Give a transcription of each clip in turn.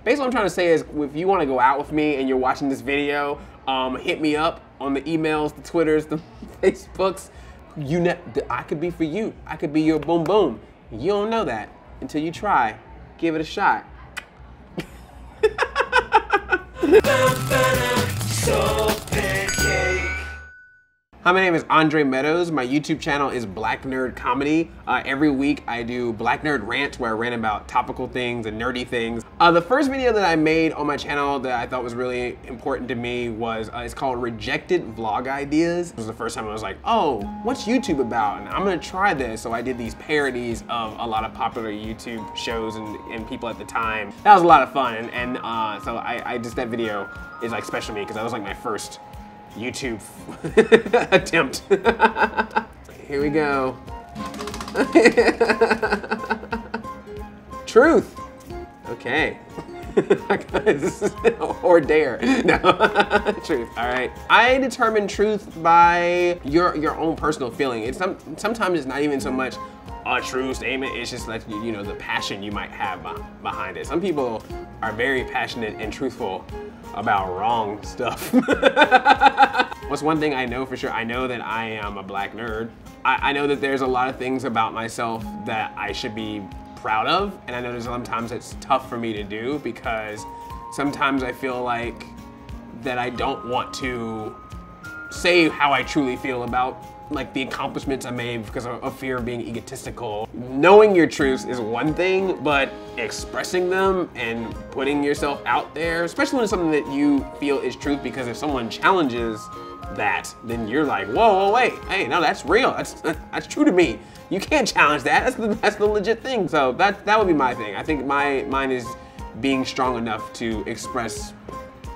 basically what I'm trying to say is, if you want to go out with me and you're watching this video, hit me up on the emails, the Twitters, the Facebooks. I could be for you. I could be your boom boom. You don't know that until you try. Give it a shot. Hi, my name is Andre Meadows. My YouTube channel is Black Nerd Comedy. Every week I do Black Nerd Rant, where I rant about topical things and nerdy things. The first video that I made on my channel that I thought was really important to me was, it's called Rejected Vlog Ideas. It was the first time I was like, oh, what's YouTube about? And I'm gonna try this. So I did these parodies of a lot of popular YouTube shows and people at the time. That was a lot of fun. So that video is like special to me because that was like my first YouTube attempt. Here we go. Truth. Okay. Or dare. No. Truth. All right. I determine truth by your own personal feeling. Sometimes it's not even so much a true statement. It's just like, you know, the passion you might have behind it. Some people are very passionate and truthful about wrong stuff. What's one thing I know for sure? I know that I am a black nerd. I know that there's a lot of things about myself that I should be proud of, and I know there's sometimes it's tough for me to do because sometimes I feel like that I don't want to say how I truly feel about like the accomplishments I made because of fear of being egotistical. Knowing your truths is one thing, but expressing them and putting yourself out there, especially when it's something that you feel is truth, because if someone challenges that, then you're like, whoa, wait, hey, no, that's real. That's true to me. You can't challenge that. That's the legit thing. So that would be my thing. I think mine is being strong enough to express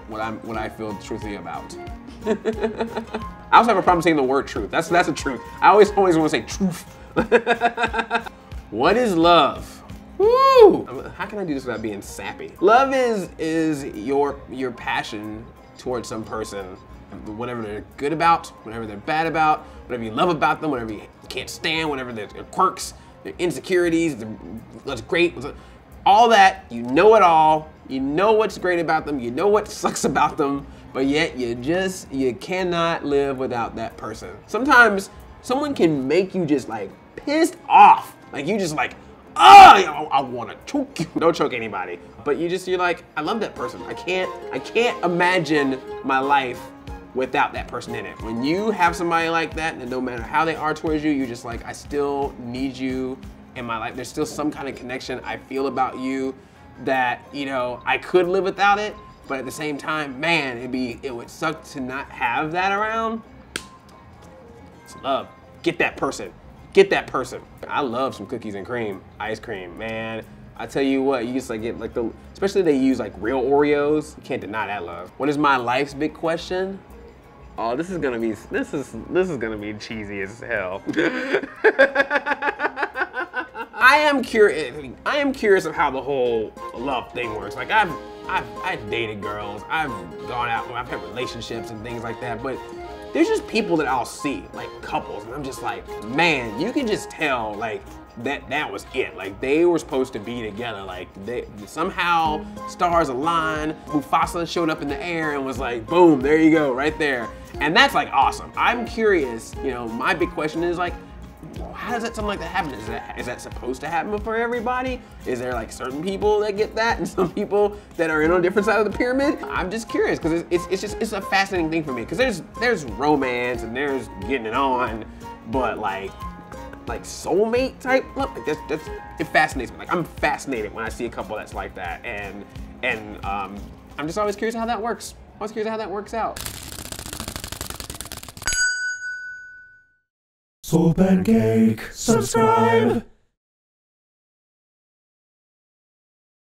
what I feel truthfully about. I also have a problem saying the word truth. That's a truth. I always want to say truth. What is love? Woo! How can I do this without being sappy? Love is your passion towards some person. Whatever they're good about, whatever they're bad about, whatever you love about them, whatever you can't stand, whatever their quirks, their insecurities, what's great, all that, you know it all. You know what's great about them, you know what sucks about them, but yet you cannot live without that person. Sometimes someone can make you just like pissed off. Like you just like, oh, I wanna choke you. Don't choke anybody. But you're like, I love that person. I can't imagine my life without that person in it. When you have somebody like that, and no matter how they are towards you, you're just like, I still need you in my life. There's still some kind of connection I feel about you that, you know, I could live without it, but at the same time, man, it would suck to not have that around. It's love. Get that person. Get that person. I love some cookies and cream, ice cream, man. I tell you what, you just like get like especially they use like real Oreos. You can't deny that love. What is my life's big question? Oh, this is gonna be cheesy as hell. I am curious of how the whole love thing works. Like I've dated girls, I've gone out, I've had relationships and things like that, but there's just people that I'll see, like couples, and I'm just like, man, you can just tell like that was it. Like they were supposed to be together. Like somehow stars aligned. Mufasa showed up in the air and was like, boom, there you go, right there. And that's like awesome. I'm curious, you know, my big question is like, how does something like that happen? Is that supposed to happen for everybody? Is there like certain people that get that and some people that are in on a different side of the pyramid? I'm just curious because it's a fascinating thing for me, because there's romance and there's getting it on, but like soulmate type love, like it fascinates me. Like I'm fascinated when I see a couple that's like that, and I'm just always curious how that works. Always curious how that works out. SoulPancake, subscribe.